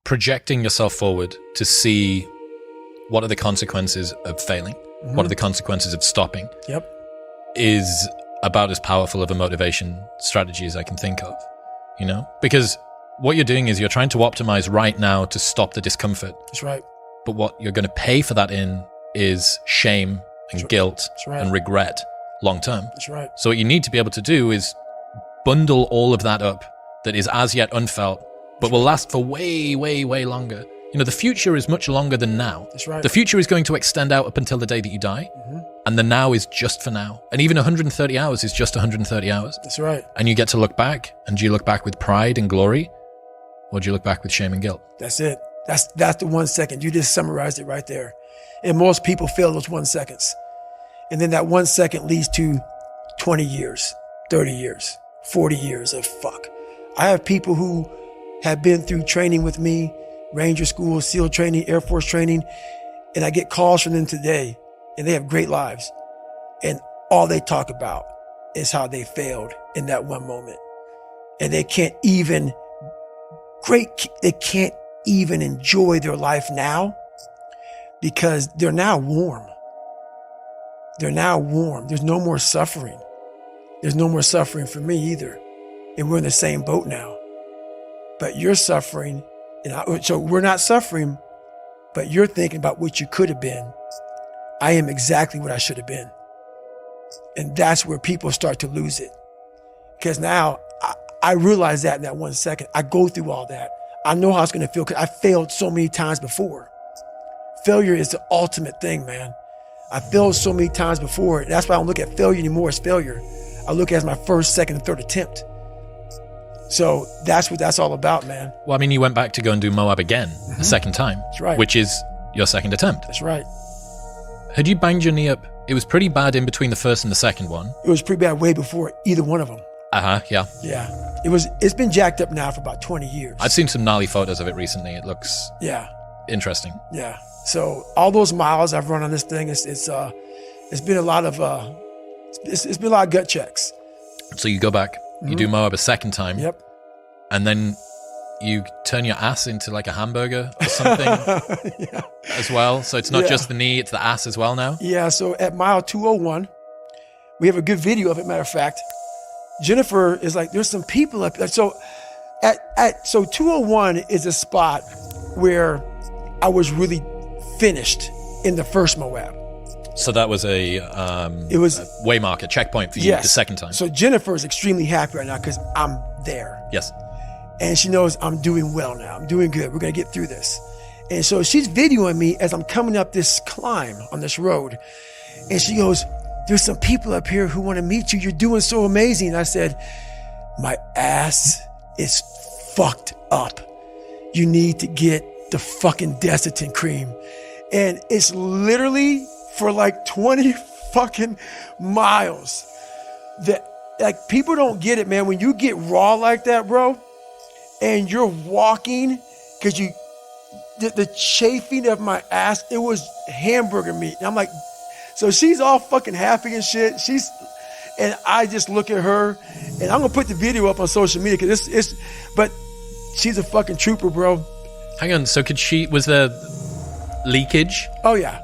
Projecting yourself forward to see what are the consequences of failing, what are the consequences of stopping, is about as powerful of a motivation strategy as I can think of, you know? Because what you're doing is you're trying to optimize right now to stop the discomfort. That's right. But what you're going to pay for that in is shame and guilt and regret long term. That's right. So what you need to be able to do is bundle all of that up that is as yet unfelt, but will last for way, way, way longer. You know, the future is much longer than now. That's right. The future is going to extend out up until the day that you die, and the now is just for now. And even 130 hours is just 130 hours. That's right. And you get to look back, and do you look back with pride and glory, or do you look back with shame and guilt? That's it. That's the 1 second. You just summarized it right there. And most people fail those 1 seconds. And then that 1 second leads to 20 years, 30 years, 40 years of fuck. I have people who have been through training with me, Ranger School, SEAL training, Air Force training, and I get calls from them today, and they have great lives. And all they talk about is how they failed in that one moment. And they can't even enjoy their life now because they're now warm. They're now warm. There's no more suffering. There's no more suffering for me either. And we're in the same boat now. But you're suffering, so we're not suffering, but you're thinking about what you could have been. I am exactly what I should have been. And that's where people start to lose it. Because now I realize that in that 1 second. I go through all that. I know how it's going to feel because I failed so many times before. Failure is the ultimate thing, man. I failed so many times before. That's why I don't look at failure anymore as failure. I look at it as my first, second, and third attempt. So that's what that's all about, man. Well, I mean, you went back to go and do Moab again a second time. That's right. Which is your second attempt. That's right. Had you banged your knee up? It was pretty bad in between the first and the second one. It was pretty bad way before either one of them. Yeah. Yeah. It's been jacked up now for about 20 years. I've seen some gnarly photos of it recently. It looks interesting. Yeah. So all those miles I've run on this thing, it's been a lot of it's been a lot of gut checks. So you go back, you do Moab a second time. Yep. And then you turn your ass into like a hamburger or something as well. So it's not just the knee, it's the ass as well now. Yeah. So at mile 201, we have a good video of it. Matter of fact, Jennifer is like, there's some people up there. So so 201 is a spot where I was really finished in the first Moab. So that was a waymarker, checkpoint for you the second time. So Jennifer is extremely happy right now because I'm there. Yes. And she knows I'm doing well now. I'm doing good. We're going to get through this. And so she's videoing me as I'm coming up this climb on this road. And she goes, there's some people up here who want to meet you. You're doing so amazing. And I said, my ass is fucked up. You need to get the fucking Desitin cream. And it's literally for like 20 fucking miles. That, like, people don't get it, man. When you get raw like that, bro, and you're walking, because the chafing of my ass, it was hamburger meat. And I'm like, so she's all fucking happy and shit. And I just look at her, and I'm gonna put the video up on social media because but she's a fucking trooper, bro. Hang on, so was there leakage? Oh yeah.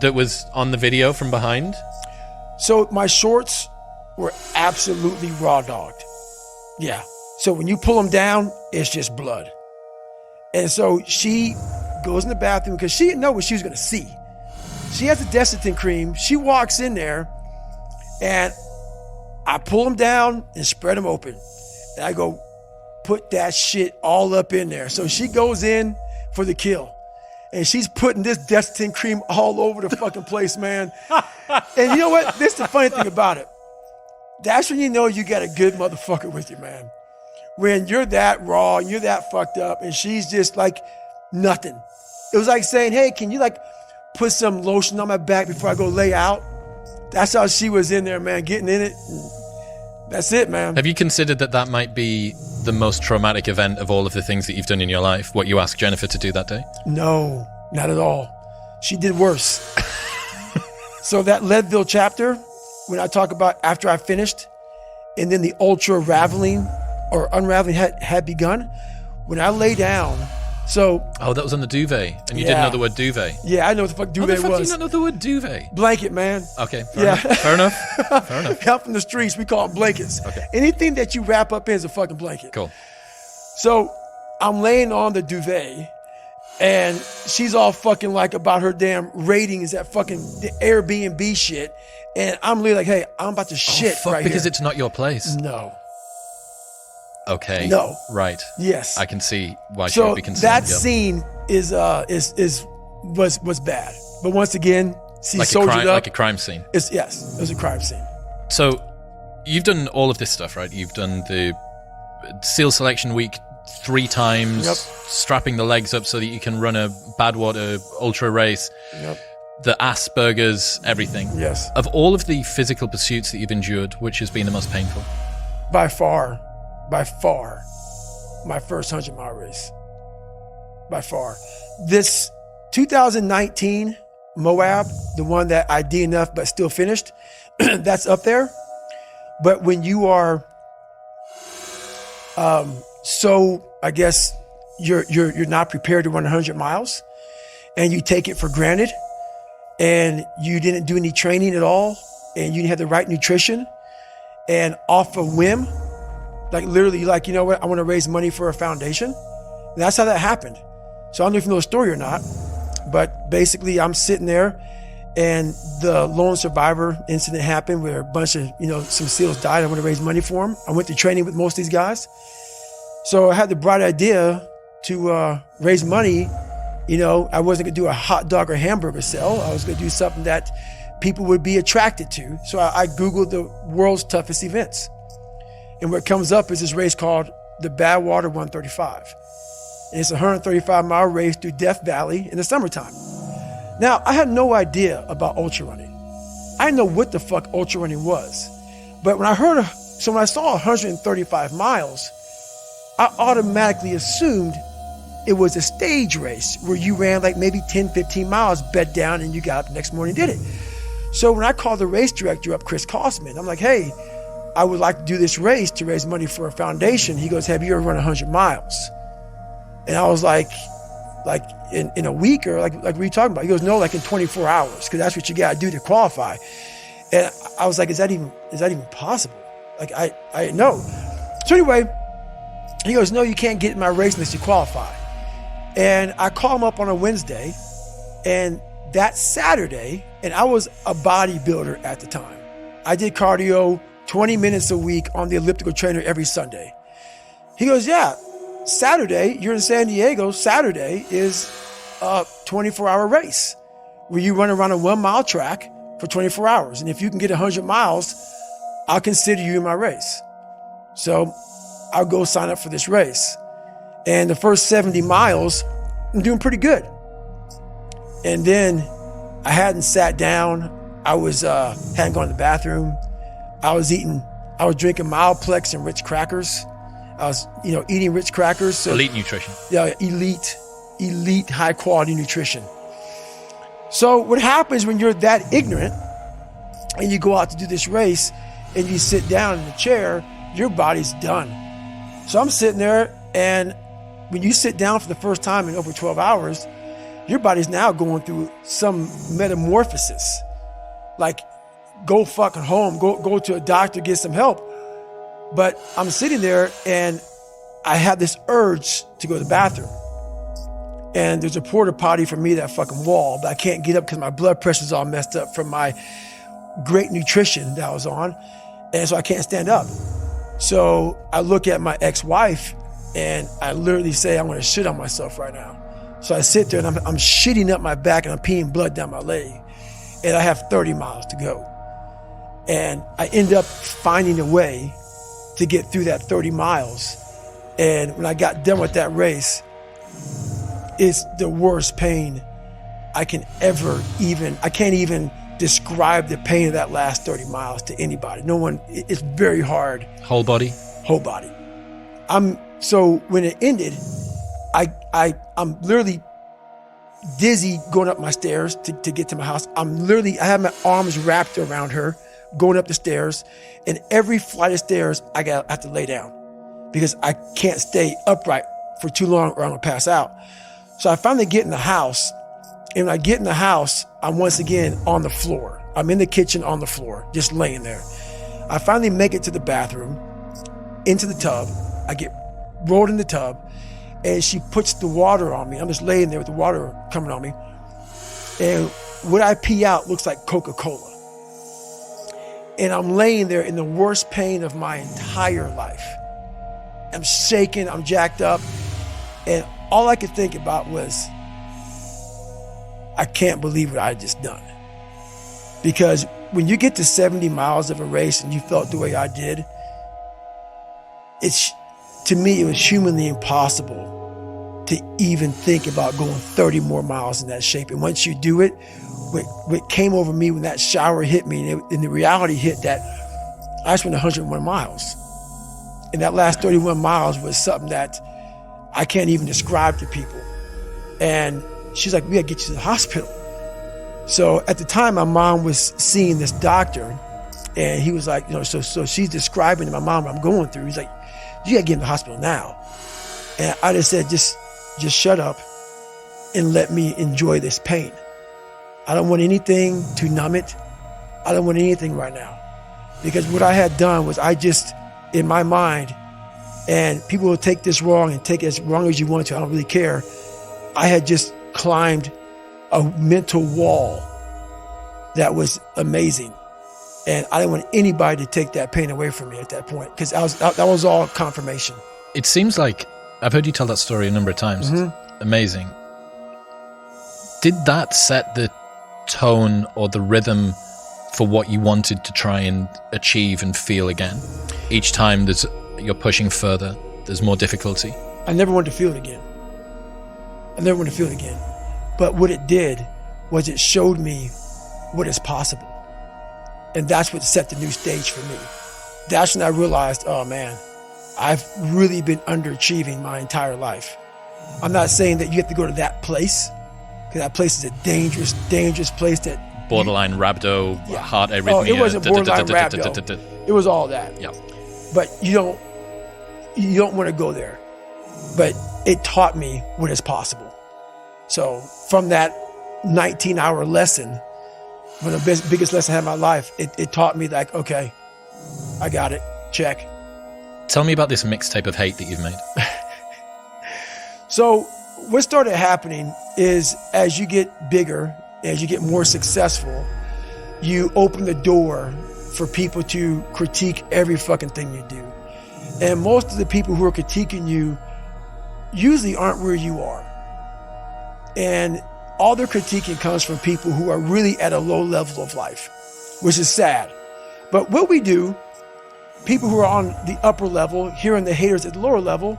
That was on the video from behind? So my shorts were absolutely raw dogged. Yeah. So when you pull them down, it's just blood. And so she goes in the bathroom because she didn't know what she was going to see. She has the Desitin cream. She walks in there and I pull them down and spread them open. And I go, put that shit all up in there. So she goes in for the kill. And she's putting this Desitin cream all over the fucking place, man. And you know what? This is the funny thing about it. That's when you know you got a good motherfucker with you, man. when you're that raw, you're that fucked up, and she's just like nothing. It was like saying, hey, can you like put some lotion on my back before I go lay out? That's how she was in there, man, getting in it. That's it, man. Have you considered that might be the most traumatic event of all of the things that you've done in your life, what you asked Jennifer to do that day? No, not at all. She did worse. So that Leadville chapter, when I talk about after I finished, and then the ultra raveling or unraveling had begun, when I lay down, so... Oh, that was on the duvet, and you didn't know the word duvet. Yeah, I know what the fuck duvet was. How the fuck do you not know the word duvet? Blanket, man. Okay, fair enough. Fair enough. Out from the streets, we call them blankets. Okay. Anything that you wrap up in is a fucking blanket. Cool. So I'm laying on the duvet, and she's all fucking like about her damn ratings, that fucking Airbnb shit. And I'm literally like, hey, I'm about to shit right here. Because it's not your place. No. Okay. No. Right. Yes. I can see why she would be concerned. That scene was bad. But once again, she soldiered up. Like a crime scene. Yes, it was a crime scene. So you've done all of this stuff, right? You've done the SEAL Selection Week 3 times, strapping the legs up so that you can run a Badwater ultra race. Yep. The Asperger's, everything. Yes. Of all of the physical pursuits that you've endured, which has been the most painful? By far, my first 100-mile race. By far. This 2019 Moab, the one that I DNF'd but still finished, that's up there. But when you are so, I guess, you're not prepared to run 100 miles, and you take it for granted, and you didn't do any training at all, and you didn't have the right nutrition, and off a whim, like literally, you're like, you know what, I want to raise money for a foundation. And that's how that happened. So I don't know if you know the story or not, but basically I'm sitting there, and the lone survivor incident happened where a bunch of, some SEALs died. I want to raise money for them. I went to training with most of these guys. So I had the bright idea to raise money. I wasn't going to do a hot dog or hamburger sale. I was going to do something that people would be attracted to. So I Googled the world's toughest events. And what comes up is this race called the Badwater 135. And it's a 135-mile race through Death Valley in the summertime. Now, I had no idea about ultra running. I didn't know what the fuck ultra running was. But when I saw 135 miles, I automatically assumed it was a stage race where you ran like maybe 10, 15 miles, bed down, and you got up the next morning and did it. So when I called the race director up, Chris Kosman, I'm like, hey, I would like to do this race to raise money for a foundation. He goes, have you ever run 100 miles? And I was like in a week, or like what are you talking about? He goes, no, like in 24 hours, because that's what you got to do to qualify. And I was like, is that even possible? Like, I didn't know. So anyway, he goes, no, you can't get in my race unless you qualify. And I call him up on a Wednesday, and that Saturday, and I was a bodybuilder at the time. I did cardio 20 minutes a week on the elliptical trainer every Sunday. He goes, yeah, Saturday, you're in San Diego, Saturday is a 24-hour race where you run around a 1-mile track for 24 hours. And if you can get 100 miles, I'll consider you in my race. So I'll go sign up for this race. And the first 70 miles, I'm doing pretty good. And then I hadn't sat down. I hadn't gone to the bathroom. I was drinking Mildplex and Ritz crackers. I was, eating Ritz crackers. So, elite nutrition. Yeah, elite, high quality nutrition. So what happens when you're that ignorant and you go out to do this race and you sit down in the chair, your body's done. So I'm sitting there, and when you sit down for the first time in over 12 hours, your body's now going through some metamorphosis. Like, go fucking home, go to a doctor, get some help. But I'm sitting there, and I have this urge to go to the bathroom. And there's a porta potty for me, that fucking wall, but I can't get up because my blood pressure's all messed up from my great nutrition that I was on. And so I can't stand up. So I look at my ex-wife, and I literally say, I'm going to shit on myself right now. So I sit there, and I'm shitting up my back, and I'm peeing blood down my leg. And I have 30 miles to go. And I end up finding a way to get through that 30 miles. And when I got done with that race, it's the worst pain I can't even describe the pain of that last 30 miles to anybody. No one, it's very hard. Whole body? Whole body. So when it ended, I'm literally dizzy going up my stairs to get to my house. I have my arms wrapped around her, going up the stairs, and every flight of stairs, I have to lay down because I can't stay upright for too long or I'm gonna pass out. So I finally get in the house, and when I get in the house, I'm once again on the floor. I'm in the kitchen on the floor, just laying there. I finally make it to the bathroom, into the tub. I get rolled in the tub, and she puts the water on me. I'm just laying there with the water coming on me. And what I pee out looks like Coca-Cola. And I'm laying there in the worst pain of my entire life. I'm shaking, I'm jacked up. And all I could think about was, I can't believe what I just done. Because when you get to 70 miles of a race and you felt the way I did, to me, it was humanly impossible to even think about going 30 more miles in that shape. And once you do it, what came over me when that shower hit me, and the reality hit that I just went 101 miles. And that last 31 miles was something that I can't even describe to people. And she's like, we gotta get you to the hospital. So at the time, my mom was seeing this doctor, and he was like, so she's describing to my mom what I'm going through. He's like, you gotta get in the hospital now. And I just said, just shut up and let me enjoy this pain. I don't want anything to numb it. I don't want anything right now. Because what I had done was in my mind, and people will take this wrong and take it as wrong as you want to, I don't really care. I had just climbed a mental wall that was amazing. And I didn't want anybody to take that pain away from me at that point, because that was all confirmation. It seems like, I've heard you tell that story a number of times. Mm-hmm. Amazing. Did that set the tone or the rhythm for what you wanted to try and achieve and feel again? Each time you're pushing further, there's more difficulty. I never wanted to feel it again. But what it did was it showed me what is possible. And that's what set the new stage for me. That's when I realized, oh man, I've really been underachieving my entire life. I'm not saying that you have to go to that place, because that place is a dangerous, dangerous place that... Borderline rhabdo, heart arrhythmia. Oh, it wasn't borderline rhabdo. It was all that. Yeah. But you don't want to go there. But it taught me what is possible. So from that 19-hour lesson, one of the biggest lessons I had in my life, it taught me like, okay, I got it, check. Tell me about this mixtape of hate that you've made. So what started happening is, as you get bigger, as you get more successful, you open the door for people to critique every fucking thing you do. And most of the people who are critiquing you usually aren't where you are. And all their critiquing comes from people who are really at a low level of life, which is sad. But what we do, people who are on the upper level, hearing the haters at the lower level,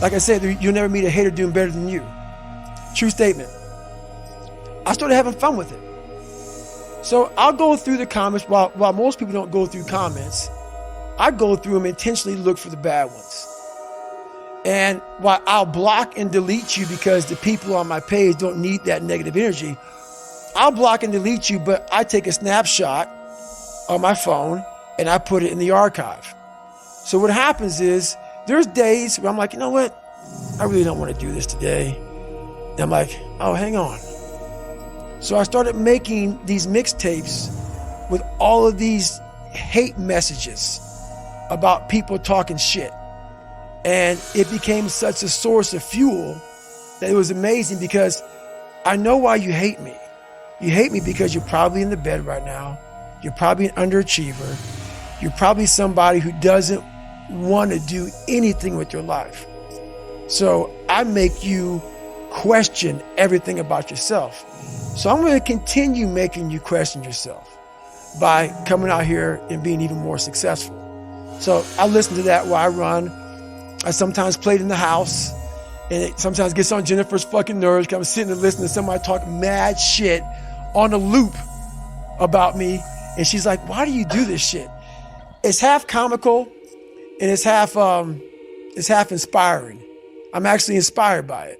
like I said, you'll never meet a hater doing better than you. True statement. I started having fun with it. So I'll go through the comments, while most people don't go through comments, I go through them, intentionally look for the bad ones. And while I'll block and delete you because the people on my page don't need that negative energy, I'll block and delete you, but I take a snapshot on my phone and I put it in the archive. So what happens is, there's days where I'm like, you know what? I really don't want to do this today. And I'm like, oh, hang on. So I started making these mixtapes with all of these hate messages about people talking shit. And it became such a source of fuel that it was amazing, because I know why you hate me. You hate me because you're probably in the bed right now. You're probably an underachiever. You're probably somebody who doesn't want to do anything with your life. So I make you question everything about yourself. So I'm going to continue making you question yourself by coming out here and being even more successful. So I listen to that while I run. I sometimes played in the house, and it sometimes gets on Jennifer's fucking nerves because I'm sitting and listening to somebody talk mad shit on a loop about me. And she's like, why do you do this shit? It's half comical and it's half inspiring. I'm actually inspired by it.